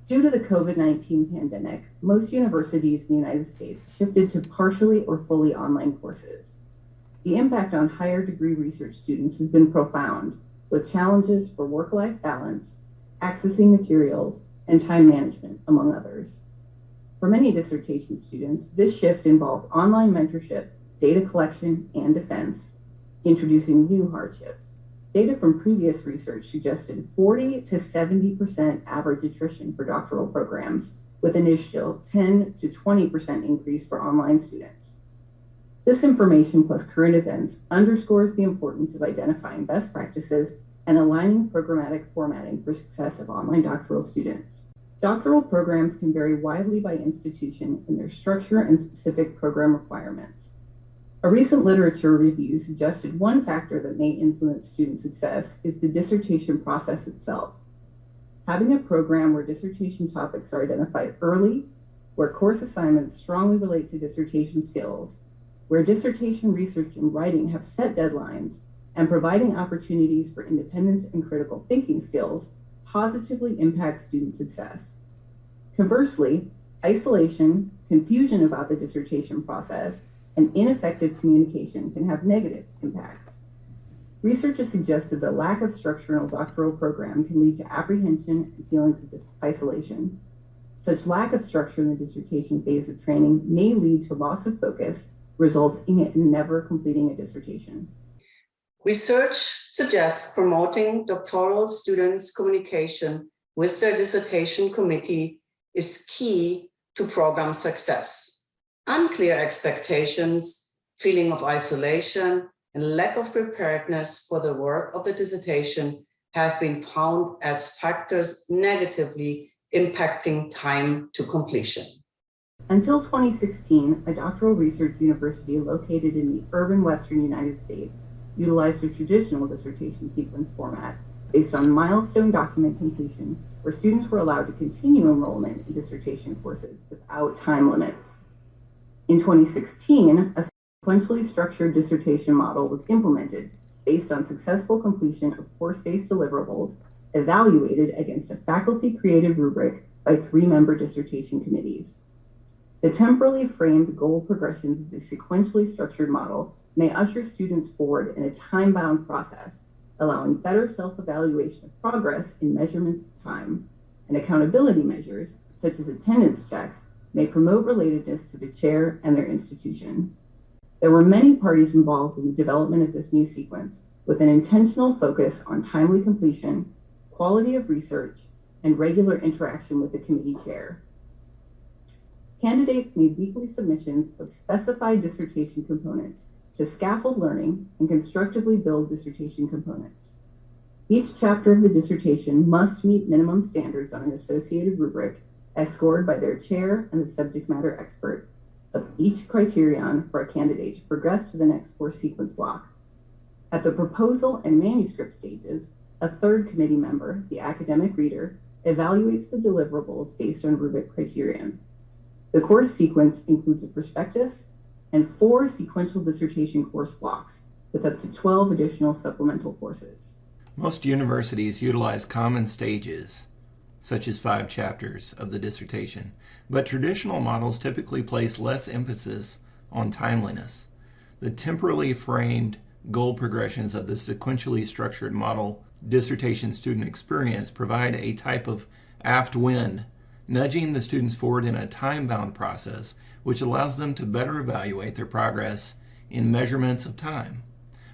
Due to the COVID-19 pandemic, most universities in the United States shifted to partially or fully online courses. The impact on higher degree research students has been profound, with challenges for work-life balance, accessing materials, and time management, among others. For many dissertation students, this shift involved online mentorship, data collection, and defense, introducing new hardships. Data from previous research suggested 40 to 70% average attrition for doctoral programs, with an initial 10 to 20% increase for online students. This information plus current events underscores the importance of identifying best practices and aligning programmatic formatting for success of online doctoral students. Doctoral programs can vary widely by institution in their structure and specific program requirements. A recent literature review suggested one factor that may influence student success is the dissertation process itself. Having a program where dissertation topics are identified early, where course assignments strongly relate to dissertation skills, where dissertation research and writing have set deadlines, and providing opportunities for independence and critical thinking skills positively impacts student success. Conversely, isolation, confusion about the dissertation process, and ineffective communication can have negative impacts. Research has suggested that lack of structure in a doctoral program can lead to apprehension and feelings of isolation. Such lack of structure in the dissertation phase of training may lead to loss of focus, resulting in never completing a dissertation. Research suggests promoting doctoral students' communication with their dissertation committee is key to program success. Unclear expectations, feeling of isolation, and lack of preparedness for the work of the dissertation have been found as factors negatively impacting time to completion. Until 2016, a doctoral research university located in the urban Western United States utilized a traditional dissertation sequence format based on milestone document completion, where students were allowed to continue enrollment in dissertation courses without time limits. In 2016, a sequentially structured dissertation model was implemented based on successful completion of course-based deliverables evaluated against a faculty-created rubric by 3-member dissertation committees. The temporally framed goal progressions of the sequentially structured model may usher students forward in a time-bound process, allowing better self-evaluation of progress in measurements of time, and accountability measures, such as attendance checks, may promote relatedness to the chair and their institution. There were many parties involved in the development of this new sequence, with an intentional focus on timely completion, quality of research, and regular interaction with the committee chair. Candidates made weekly submissions of specified dissertation components to scaffold learning and constructively build dissertation components. Each chapter of the dissertation must meet minimum standards on an associated rubric as scored by their chair and the subject matter expert of each criterion for a candidate to progress to the next course sequence block. At the proposal and manuscript stages, a third committee member, the academic reader, evaluates the deliverables based on rubric criterion. The course sequence includes a prospectus and 4 sequential dissertation course blocks, with up to 12 additional supplemental courses. Most universities utilize common stages, such as 5 chapters of the dissertation, but traditional models typically place less emphasis on timeliness. The temporally framed goal progressions of the sequentially structured model dissertation student experience provide a type of aft wind, nudging the students forward in a time-bound process, which allows them to better evaluate their progress in measurements of time.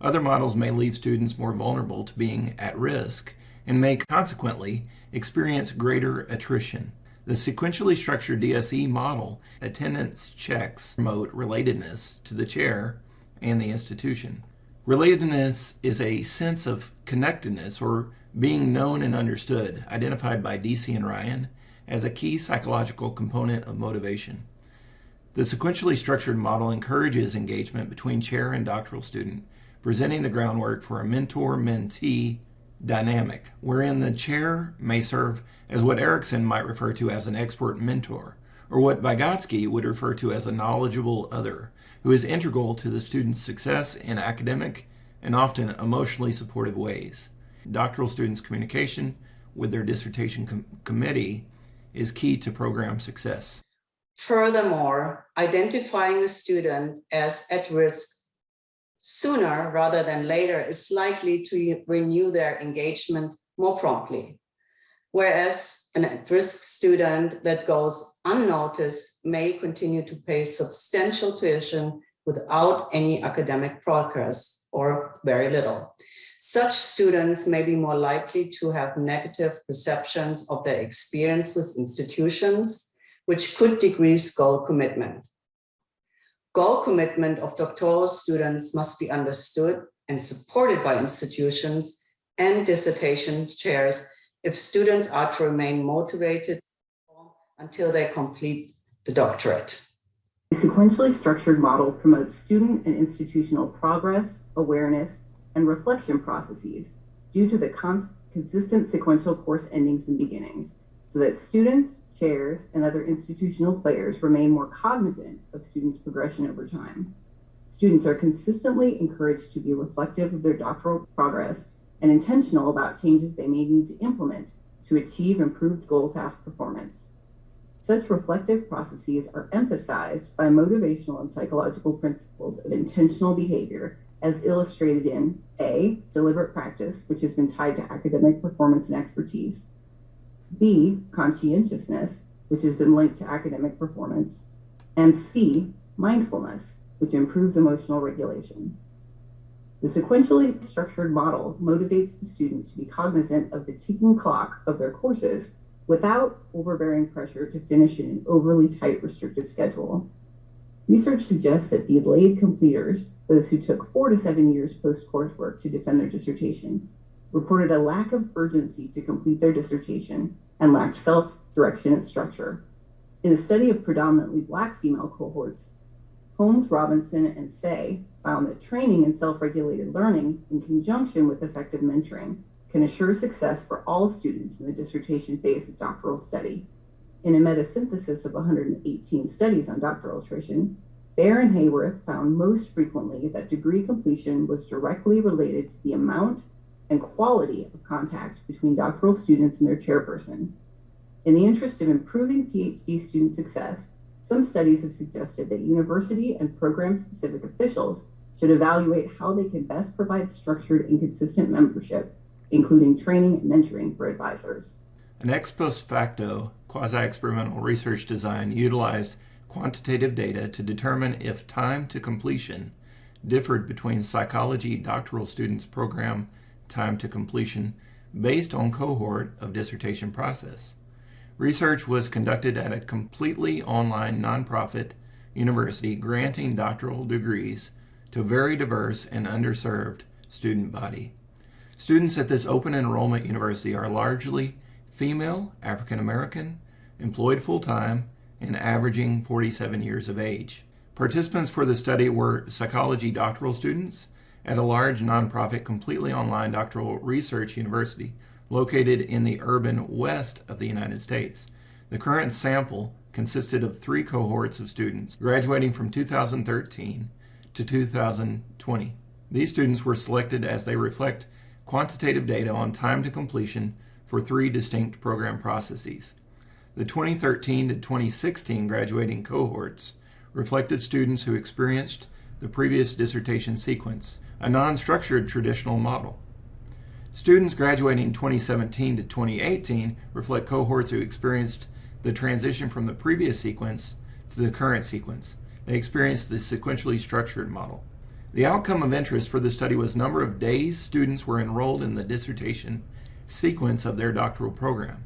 Other models may leave students more vulnerable to being at risk and may consequently experience greater attrition. The sequentially structured DSE model attendance checks promote relatedness to the chair and the institution. Relatedness is a sense of connectedness or being known and understood, identified by DC and Ryan as a key psychological component of motivation. The sequentially structured model encourages engagement between chair and doctoral student, presenting the groundwork for a mentor-mentee dynamic, wherein the chair may serve as what Erickson might refer to as an expert mentor, or what Vygotsky would refer to as a knowledgeable other, who is integral to the student's success in academic and often emotionally supportive ways. Doctoral students' communication with their dissertation committee is key to program success. Furthermore, identifying a student as at risk sooner rather than later is likely to renew their engagement more promptly, whereas an at-risk student that goes unnoticed may continue to pay substantial tuition without any academic progress or very little. Such students may be more likely to have negative perceptions of their experience with institutions, which could decrease goal commitment. Goal commitment of doctoral students must be understood and supported by institutions and dissertation chairs if students are to remain motivated until they complete the doctorate. The sequentially structured model promotes student and institutional progress, awareness, and reflection processes due to the consistent sequential course endings and beginnings, so that students, chairs, and other institutional players remain more cognizant of students' progression over time. Students are consistently encouraged to be reflective of their doctoral progress and intentional about changes they may need to implement to achieve improved goal task performance. Such reflective processes are emphasized by motivational and psychological principles of intentional behavior, as illustrated in A, deliberate practice, which has been tied to academic performance and expertise, B, conscientiousness, which has been linked to academic performance, and C, mindfulness, which improves emotional regulation. The sequentially structured model motivates the student to be cognizant of the ticking clock of their courses without overbearing pressure to finish in an overly tight, restrictive schedule. Research suggests that delayed completers, those who took 4 to 7 years post-coursework to defend their dissertation, reported a lack of urgency to complete their dissertation and lacked self-direction and structure. In a study of predominantly Black female cohorts, Holmes, Robinson, and Say found that training in self-regulated learning in conjunction with effective mentoring can assure success for all students in the dissertation phase of doctoral study. In a meta-synthesis of 118 studies on doctoral attrition, Baer and Hayworth found most frequently that degree completion was directly related to the amount and quality of contact between doctoral students and their chairperson. In the interest of improving PhD student success, some studies have suggested that university and program-specific officials should evaluate how they can best provide structured and consistent membership, including training and mentoring for advisors. An ex post facto quasi-experimental research design utilized quantitative data to determine if time to completion differed between psychology doctoral students' program time to completion based on cohort of dissertation process. Research was conducted at a completely online nonprofit university granting doctoral degrees to a very diverse and underserved student body. Students at this open enrollment university are largely female, African American, employed full-time, and averaging 47 years of age. Participants for the study were psychology doctoral students at a large nonprofit completely online doctoral research university located in the urban west of the United States. The current sample consisted of 3 cohorts of students graduating from 2013 to 2020. These students were selected as they reflect quantitative data on time to completion for 3 distinct program processes. The 2013 to 2016 graduating cohorts reflected students who experienced the previous dissertation sequence, a non-structured traditional model. Students graduating 2017 to 2018 reflect cohorts who experienced the transition from the previous sequence to the current sequence. They experienced the sequentially structured model. The outcome of interest for the study was number of days students were enrolled in the dissertation sequence of their doctoral program.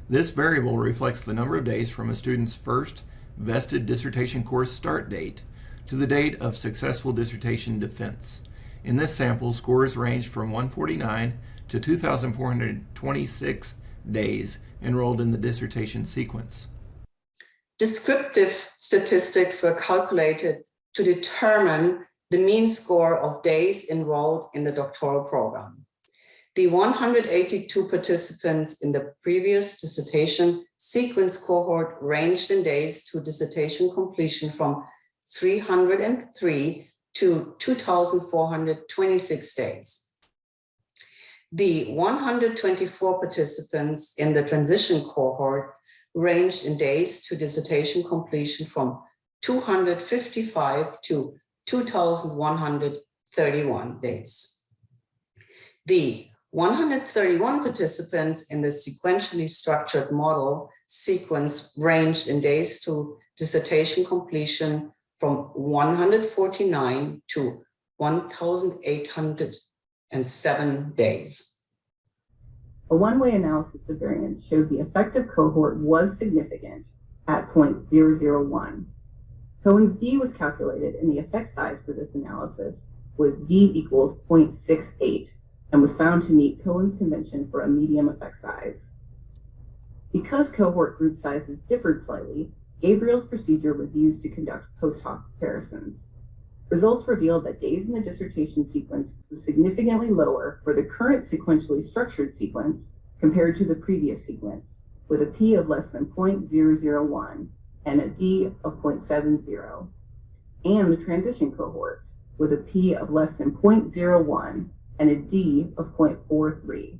This variable reflects the number of days from a student's first vested dissertation course start date to the date of successful dissertation defense. In this sample, scores ranged from 149 to 2,426 days enrolled in the dissertation sequence. Descriptive statistics were calculated to determine the mean score of days enrolled in the doctoral program. The 182 participants in the previous dissertation sequence cohort ranged in days to dissertation completion from 303 to 2,426 days. The 124 participants in the transition cohort ranged in days to dissertation completion from 255 to 2,131 days. The 131 participants in the sequentially structured model sequence ranged in days to dissertation completion from 149 to 1,807 days. A one-way analysis of variance showed the effective cohort was significant at 0.001. Cohen's D was calculated, and the effect size for this analysis was D equals 0.68 and was found to meet Cohen's convention for a medium effect size. Because cohort group sizes differed slightly, Gabriel's procedure was used to conduct post-hoc comparisons. Results revealed that days in the dissertation sequence was significantly lower for the current sequentially structured sequence compared to the previous sequence, with a p of less than 0.001 and a d of 0.70, and the transition cohorts with a p of less than 0.01 and a d of 0.43.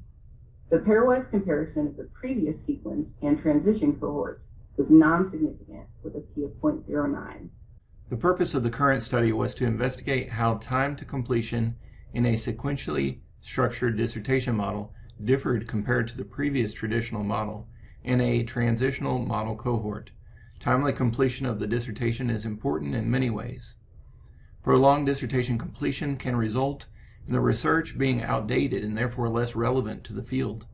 The pairwise comparison of the previous sequence and transition cohorts was non-significant with a p of 0.09. The purpose of the current study was to investigate how time to completion in a sequentially structured dissertation model differed compared to the previous traditional model in a transitional model cohort. Timely completion of the dissertation is important in many ways. Prolonged dissertation completion can result in the research being outdated and therefore less relevant to the field,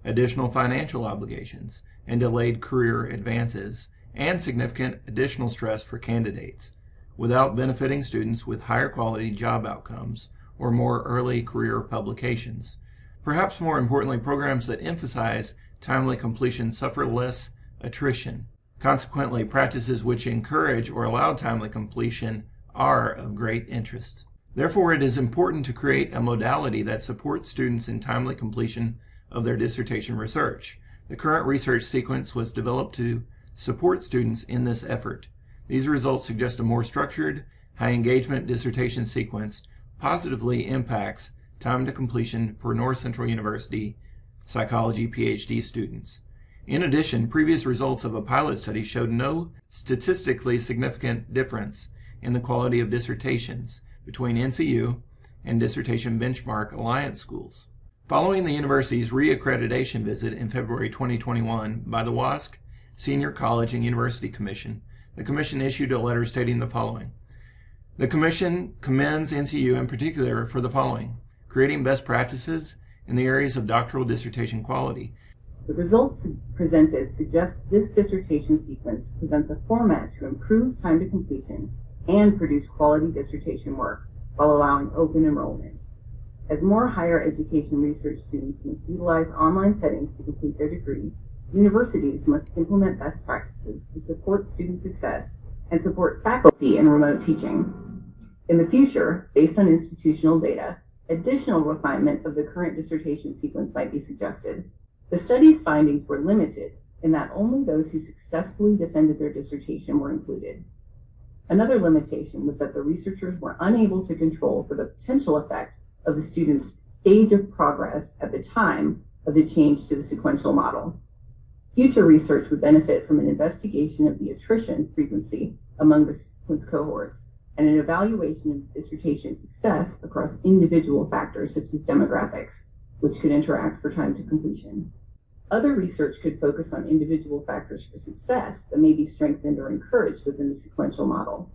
additional financial obligations, and delayed career advances, and significant additional stress for candidates, without benefiting students with higher quality job outcomes or more early career publications. Perhaps more importantly, programs that emphasize timely completion suffer less attrition. Consequently, practices which encourage or allow timely completion are of great interest. Therefore, it is important to create a modality that supports students in timely completion of their dissertation research. The current research sequence was developed to support students in this effort. These results suggest a more structured, high-engagement dissertation sequence positively impacts time to completion for North Central University psychology PhD students. In addition, previous results of a pilot study showed no statistically significant difference in the quality of dissertations between NCU and Dissertation Benchmark Alliance schools. Following the university's reaccreditation visit in February 2021 by the WASC Senior College and University Commission, the Commission issued a letter stating the following. The Commission commends NCU in particular for the following: creating best practices in the areas of doctoral dissertation quality. The results presented suggest this dissertation sequence presents a format to improve time to completion and produce quality dissertation work while allowing open enrollment. As more higher education research students must utilize online settings to complete their degree, universities must implement best practices to support student success and support faculty in remote teaching. In the future, based on institutional data, additional refinement of the current dissertation sequence might be suggested. The study's findings were limited in that only those who successfully defended their dissertation were included. Another limitation was that the researchers were unable to control for the potential effect of the student's stage of progress at the time of the change to the sequential model. Future research would benefit from an investigation of the attrition frequency among the sequence cohorts and an evaluation of dissertation success across individual factors such as demographics, which could interact for time to completion. Other research could focus on individual factors for success that may be strengthened or encouraged within the sequential model.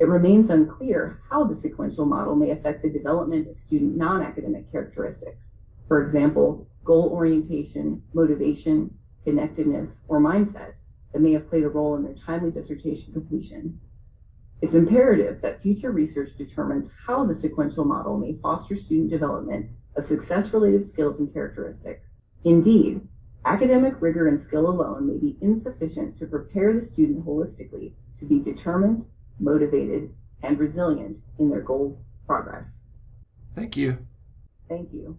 It remains unclear how the sequential model may affect the development of student non-academic characteristics, for example, goal orientation, motivation, connectedness, or mindset that may have played a role in their timely dissertation completion. It's imperative that future research determines how the sequential model may foster student development of success-related skills and characteristics. Indeed, academic rigor and skill alone may be insufficient to prepare the student holistically to be determined, motivated, and resilient in their goal progress. Thank you. Thank you.